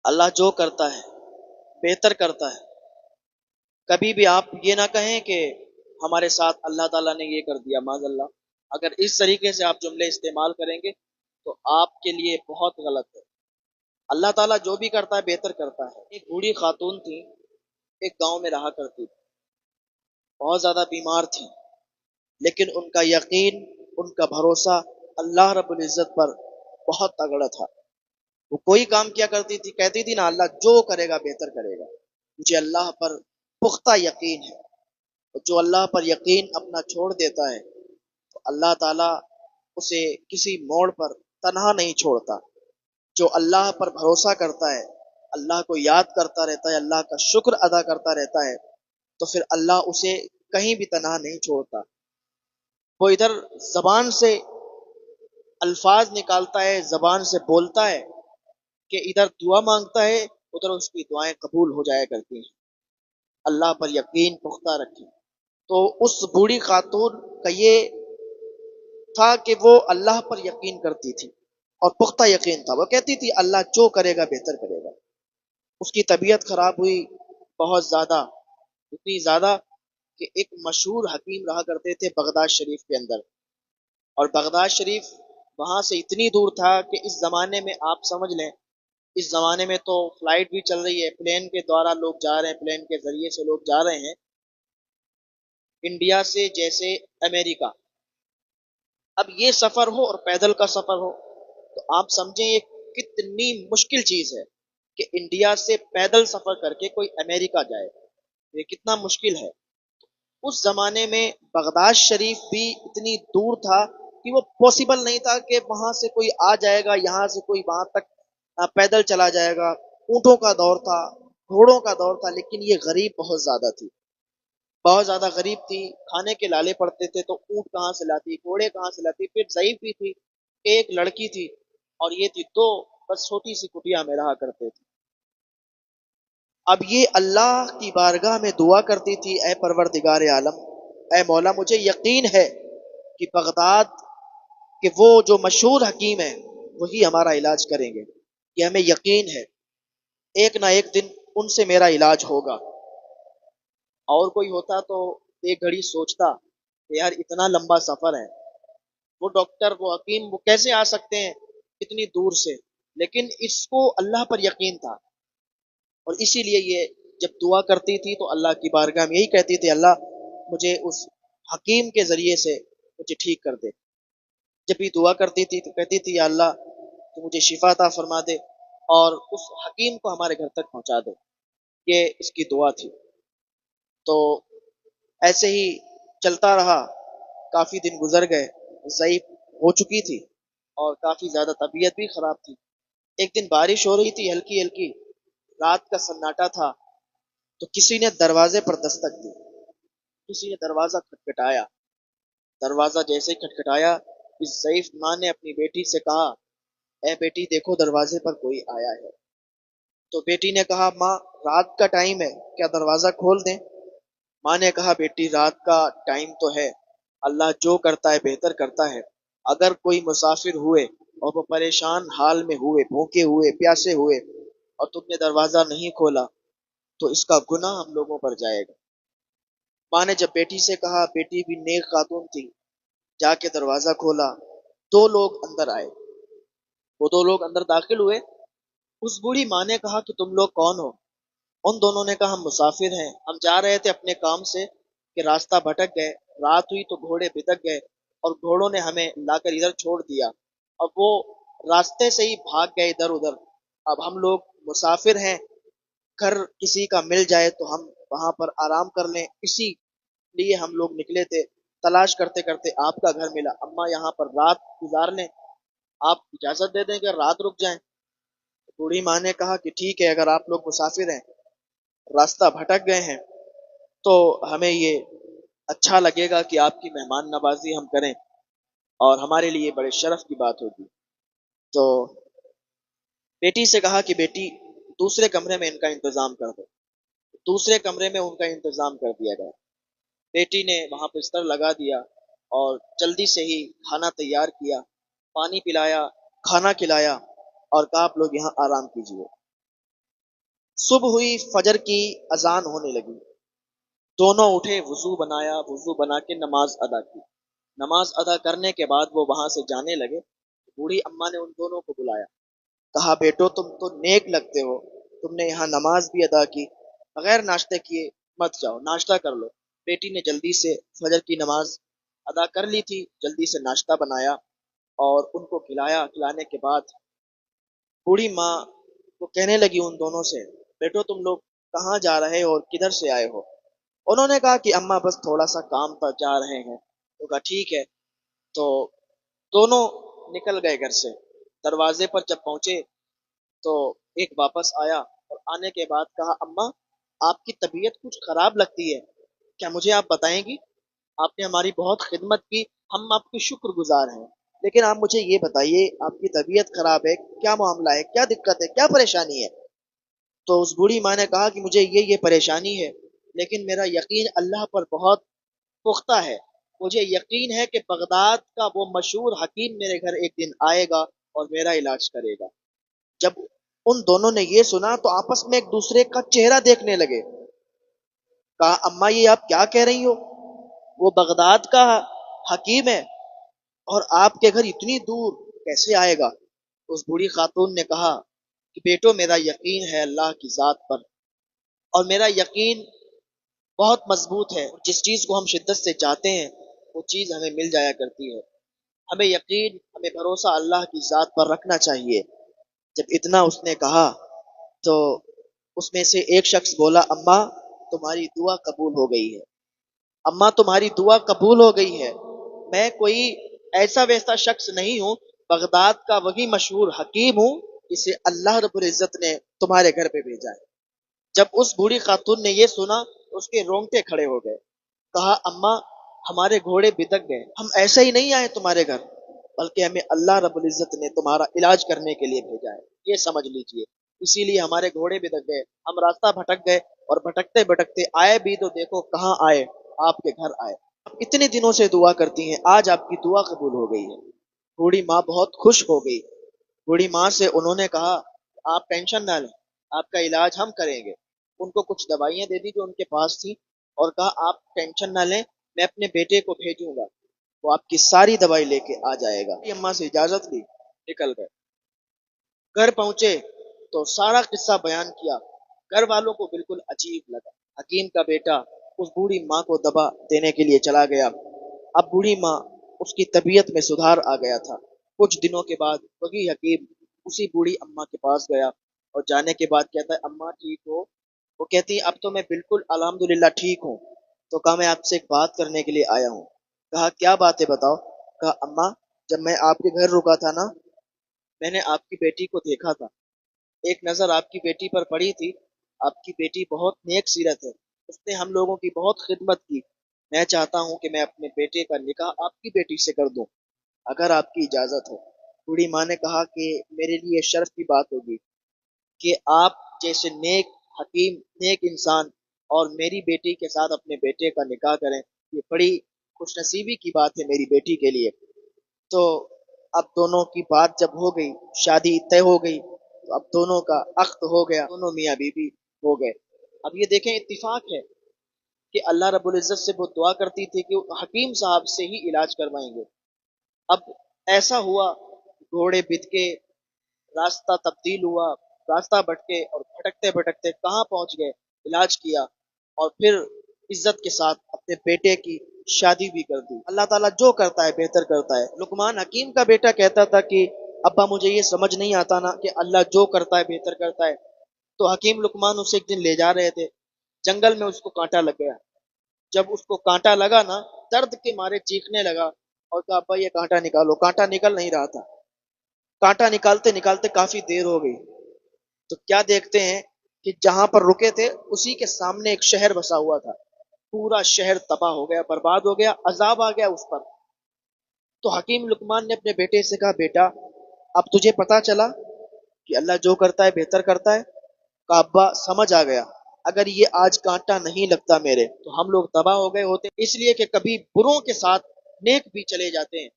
اللہ جو کرتا ہے بہتر کرتا ہے. کبھی بھی آپ یہ نہ کہیں کہ ہمارے ساتھ اللہ تعالیٰ نے یہ کر دیا، معاذ اللہ. اگر اس طریقے سے آپ جملے استعمال کریں گے تو آپ کے لیے بہت غلط ہے. اللہ تعالیٰ جو بھی کرتا ہے بہتر کرتا ہے. ایک بوڑھی خاتون تھی، ایک گاؤں میں رہا کرتی تھی، بہت زیادہ بیمار تھی، لیکن ان کا یقین، ان کا بھروسہ اللہ رب العزت پر بہت تگڑا تھا. وہ کوئی کام کیا کرتی تھی، کہتی تھی نا اللہ جو کرے گا بہتر کرے گا. مجھے اللہ پر پختہ یقین ہے. جو اللہ پر یقین اپنا چھوڑ دیتا ہے تو اللہ تعالیٰ اسے کسی موڑ پر تنہا نہیں چھوڑتا. جو اللہ پر بھروسہ کرتا ہے، اللہ کو یاد کرتا رہتا ہے، اللہ کا شکر ادا کرتا رہتا ہے، تو پھر اللہ اسے کہیں بھی تنہا نہیں چھوڑتا. وہ ادھر زبان سے الفاظ نکالتا ہے، زبان سے بولتا ہے کہ ادھر دعا مانگتا ہے، ادھر اس کی دعائیں قبول ہو جایا کرتی ہیں. اللہ پر یقین پختہ رکھیں. تو اس بوڑھی خاتون کا یہ تھا کہ وہ اللہ پر یقین کرتی تھی اور پختہ یقین تھا. وہ کہتی تھی اللہ جو کرے گا بہتر کرے گا. اس کی طبیعت خراب ہوئی بہت زیادہ، اتنی زیادہ کہ ایک مشہور حکیم رہا کرتے تھے بغداد شریف کے اندر. اور بغداد شریف وہاں سے اتنی دور تھا کہ اس زمانے میں آپ سمجھ لیں، اس زمانے میں تو فلائٹ بھی چل رہی ہے، پلین کے دوارا لوگ جا رہے ہیں، پلین کے ذریعے سے لوگ جا رہے ہیں انڈیا سے جیسے امریکہ. اب یہ سفر ہو اور پیدل کا سفر ہو تو آپ سمجھیں یہ کتنی مشکل چیز ہے کہ انڈیا سے پیدل سفر کر کے کوئی امریکہ جائے. یہ کتنا مشکل ہے. اس زمانے میں بغداد شریف بھی اتنی دور تھا کہ وہ پاسبل نہیں تھا کہ وہاں سے کوئی آ جائے گا، یہاں سے کوئی وہاں تک پیدل چلا جائے گا. اونٹوں کا دور تھا، گھوڑوں کا دور تھا، لیکن یہ غریب بہت زیادہ تھی، بہت زیادہ غریب تھی. کھانے کے لالے پڑتے تھے تو اونٹ کہاں سے لاتی، گھوڑے کہاں سے لاتی. پھر ضعیف بھی تھی، ایک لڑکی تھی اور یہ تھی دو، بس چھوٹی سی کٹیا میں رہا کرتے تھے. اب یہ اللہ کی بارگاہ میں دعا کرتی تھی، اے پروردگار عالم، اے مولا مجھے یقین ہے کہ بغداد کہ وہ جو مشہور حکیم ہیں وہی ہمارا علاج کریں گے. یہ ہمیں یقین ہے ایک نہ ایک دن ان سے میرا علاج ہوگا. اور کوئی ہوتا تو ایک گھڑی سوچتا کہ یار اتنا لمبا سفر ہے، وہ ڈاکٹر وہ حکیم وہ کیسے آ سکتے ہیں اتنی دور سے. لیکن اس کو اللہ پر یقین تھا اور اسی لیے یہ جب دعا کرتی تھی تو اللہ کی بارگاہ میں یہی کہتی تھی اللہ مجھے اس حکیم کے ذریعے سے مجھے ٹھیک کر دے. جب بھی دعا کرتی تھی تو کہتی تھی یا اللہ تو مجھے شفا عطا فرما دے اور اس حکیم کو ہمارے گھر تک پہنچا دے. یہ اس کی دعا تھی. تو ایسے ہی چلتا رہا، کافی دن گزر گئے. ضعیف ہو چکی تھی اور کافی زیادہ طبیعت بھی خراب تھی. ایک دن بارش ہو رہی تھی ہلکی ہلکی، رات کا سناٹا تھا، تو کسی نے دروازے پر دستک دی. کسی نے دروازہ کھٹکھٹایا. دروازہ جیسے ہی کھٹکھٹایا اس ضعیف ماں نے اپنی بیٹی سے کہا اے بیٹی دیکھو دروازے پر کوئی آیا ہے. تو بیٹی نے کہا ماں رات کا ٹائم ہے، کیا دروازہ کھول دیں؟ ماں نے کہا بیٹی رات کا ٹائم تو ہے، اللہ جو کرتا ہے بہتر کرتا ہے. اگر کوئی مسافر ہوئے اور وہ پریشان حال میں ہوئے، بھوکے ہوئے، پیاسے ہوئے اور تم نے دروازہ نہیں کھولا تو اس کا گناہ ہم لوگوں پر جائے گا. ماں نے جب بیٹی سے کہا، بیٹی بھی نیک خاتون تھی، جا کے دروازہ کھولا. دو لوگ اندر آئے. وہ دو لوگ اندر داخل ہوئے. اس بوڑھی ماں نے کہا کہ تم لوگ کون ہو؟ ان دونوں نے کہا ہم مسافر ہیں، ہم جا رہے تھے اپنے کام سے کہ راستہ بھٹک گئے، رات ہوئی تو گھوڑے بتک گئے اور گھوڑوں نے ہمیں لا کر ادھر چھوڑ دیا. اب وہ راستے سے ہی بھاگ گئے ادھر ادھر. اب ہم لوگ مسافر ہیں، گھر کسی کا مل جائے تو ہم وہاں پر آرام کر لیں، اسی لیے ہم لوگ نکلے تھے. تلاش کرتے کرتے آپ کا گھر ملا، اماں یہاں پر رات گزار لیں، آپ اجازت دے دیں کہ رات رک جائیں. بوڑھی ماں نے کہا کہ ٹھیک ہے، اگر آپ لوگ مسافر ہیں، راستہ بھٹک گئے ہیں تو ہمیں یہ اچھا لگے گا کہ آپ کی مہمان نوازی ہم کریں اور ہمارے لیے بڑے شرف کی بات ہوگی. تو بیٹی سے کہا کہ بیٹی دوسرے کمرے میں ان کا انتظام کر دو. دوسرے کمرے میں ان کا انتظام کر دیا گیا. بیٹی نے وہاں بستر لگا دیا اور جلدی سے ہی کھانا تیار کیا، پانی پلایا، کھانا کھلایا اور کہا آپ لوگ یہاں آرام کیجیے. صبح ہوئی، فجر کی اذان ہونے لگی، دونوں اٹھے، وضو بنایا، وضو بنا کے نماز ادا کی۔ نماز ادا کرنے کے بعد وہ وہاں سے جانے لگے، بوڑھی اماں نے ان دونوں کو بلایا، کہا بیٹو تم تو نیک لگتے ہو، تم نے یہاں نماز بھی ادا کی، بغیر ناشتے کیے مت جاؤ، ناشتہ کر لو۔ بیٹی نے جلدی سے فجر کی نماز ادا کر لی تھی، جلدی سے ناشتہ بنایا اور ان کو کھلایا۔ کھلانے کے بعد بوڑھی ماں وہ کہنے لگی ان دونوں سے، بیٹو تم لوگ کہاں جا رہے ہو اور کدھر سے آئے ہو؟ انہوں نے کہا کہ اماں بس تھوڑا سا کام پر جا رہے ہیں۔ تو کہا ٹھیک ہے۔ تو دونوں نکل گئے گھر سے، دروازے پر جب پہنچے تو ایک واپس آیا اور آنے کے بعد کہا اماں آپ کی طبیعت کچھ خراب لگتی ہے، کیا مجھے آپ بتائیں گی؟ آپ نے ہماری بہت خدمت کی، ہم آپ کے شکر گزار ہیں، لیکن آپ مجھے یہ بتائیے آپ کی طبیعت خراب ہے، کیا معاملہ ہے، کیا دقت ہے، کیا پریشانی ہے؟ تو اس بوڑھی ماں نے کہا کہ مجھے یہ پریشانی ہے، لیکن میرا یقین اللہ پر بہت پختہ ہے، مجھے یقین ہے کہ بغداد کا وہ مشہور حکیم میرے گھر ایک دن آئے گا اور میرا علاج کرے گا۔ جب ان دونوں نے یہ سنا تو آپس میں ایک دوسرے کا چہرہ دیکھنے لگے، کہا اماں یہ آپ کیا کہہ رہی ہو؟ وہ بغداد کا حکیم ہے اور آپ کے گھر اتنی دور کیسے آئے گا؟ اس بوڑھی خاتون نے کہا کہ بیٹو میرا یقین ہے اللہ کی ذات پر، اور میرا یقین بہت مضبوط ہے، جس چیز کو ہم شدت سے چاہتے ہیں وہ چیز ہمیں مل جایا کرتی ہے، ہمیں یقین، ہمیں بھروسہ اللہ کی ذات پر رکھنا چاہیے۔ جب اتنا اس نے کہا تو اس میں سے ایک شخص بولا اماں تمہاری دعا قبول ہو گئی ہے، اماں تمہاری دعا قبول ہو گئی ہے، میں کوئی ایسا ویسا شخص نہیں ہوں، بغداد کا وہی مشہور حکیم ہوں جسے اللہ رب العزت نے تمہارے گھر پہ بھیجا ہے۔ جب اس بوڑھی خاتون نے یہ سنا تو اس کے رونگٹے کھڑے ہو گئے، کہا اماں ہمارے گھوڑے بدک گئے، ہم ایسے ہی نہیں آئے تمہارے گھر، بلکہ ہمیں اللہ رب العزت نے تمہارا علاج کرنے کے لیے بھیجا ہے، یہ سمجھ لیجئے، اسی لیے ہمارے گھوڑے بدک گئے، ہم راستہ بھٹک گئے اور بھٹکتے بھٹکتے آئے بھی تو دیکھو کہاں آئے، آپ کے گھر آئے، آپ اتنے دنوں سے دعا کرتی ہیں، آج آپ کی دعا قبول ہو گئی ہے۔ بوڑھی ماں بہت خوش ہو گئی، بوڑھی ماں سے انہوں نے کہا آپ ٹینشن نہ لیں، آپ کا علاج ہم کریں گے۔ ان کو کچھ دوائیاں دے دی جو ان کے پاس تھی اور کہا آپ ٹینشن نہ لیں، میں اپنے بیٹے کو بھیجوں گا، وہ آپ کی ساری دوائی لے کے آ جائے گا۔ اماں سے اجازت لی، نکل گئے۔ گھر پہنچے تو سارا قصہ بیان کیا، گھر والوں کو بالکل عجیب لگا، حکیم کا بیٹا اس بوڑھی ماں کو دوا دینے کے لیے چلا گیا، اب بوڑھی ماں اس کی طبیعت میں سدھار آ گیا تھا۔ کچھ دنوں کے بعد وہی حکیم اسی بوڑھی اماں کے پاس گیا اور جانے کے بعد کہتا ہے اماں ٹھیک ہو؟ وہ کہتی اب تو میں بالکل الحمدللہ ٹھیک ہوں۔ تو کہا میں آپ سے ایک بات کرنے کے لیے آیا ہوں۔ کہا کیا بات ہے بتاؤ؟ کہا اماں جب میں آپ کے گھر رکا تھا نا، میں نے آپ کی بیٹی کو دیکھا تھا، ایک نظر آپ کی بیٹی پر پڑی تھی، آپ کی بیٹی بہت نیک سیرت ہے، اس نے ہم لوگوں کی بہت خدمت کی، میں چاہتا ہوں کہ میں اپنے بیٹے کا نکاح آپ کی بیٹی سے کر دوں، اگر آپ کی اجازت ہو۔ بوڑھی ماں نے کہا کہ میرے لیے شرف کی بات ہوگی کہ آپ جیسے نیک حکیم، نیک انسان اور میری بیٹی کے ساتھ اپنے بیٹے کا نکاح کریں، یہ بڑی خوش نصیبی کی بات ہے میری بیٹی کے لیے۔ تو اب دونوں کی بات جب ہو گئی، شادی طے ہو گئی، تو اب دونوں کا عقد ہو گیا، دونوں میاں بیوی ہو گئے۔ اب یہ دیکھیں اتفاق ہے کہ اللہ رب العزت سے وہ دعا کرتی تھی کہ وہ حکیم صاحب سے ہی علاج کروائیں گے۔ اب ایسا ہوا، گھوڑے بد کے، راستہ تبدیل ہوا، راستہ بھٹکے اور بھٹکتے بھٹکتے کہاں پہنچ گئے، علاج کیا اور پھر عزت کے ساتھ اپنے بیٹے کی شادی بھی کر دی۔ اللہ تعالیٰ جو کرتا ہے بہتر کرتا ہے۔ لقمان حکیم کا بیٹا کہتا تھا کہ ابا مجھے یہ سمجھ نہیں آتا نا کہ اللہ جو کرتا ہے بہتر کرتا ہے۔ تو حکیم لقمان اسے ایک دن لے جا رہے تھے، جنگل میں اس کو کانٹا لگ گیا، جب اس کو کانٹا لگا نا، درد کے مارے چیخنے لگا اور کہا ابا یہ کانٹا نکالو، کانٹا نکل نہیں رہا تھا، کانٹا نکالتے نکالتے کافی دیر ہو گئی، تو کیا دیکھتے ہیں کہ جہاں پر رکے تھے اسی کے سامنے ایک شہر بسا ہوا تھا، پورا شہر تباہ ہو گیا، برباد ہو گیا، عذاب آ گیا اس پر۔ تو حکیم لقمان نے اپنے بیٹے سے کہا بیٹا اب تجھے پتا چلا کہ اللہ جو کرتا ہے بہتر کرتا ہے؟ کہا ابا سمجھ آ گیا، اگر یہ آج کانٹا نہیں لگتا میرے تو ہم لوگ تباہ ہو گئے ہوتے، اس لیے کہ کبھی بروں کے ساتھ نیک بھی چلے جاتے ہیں۔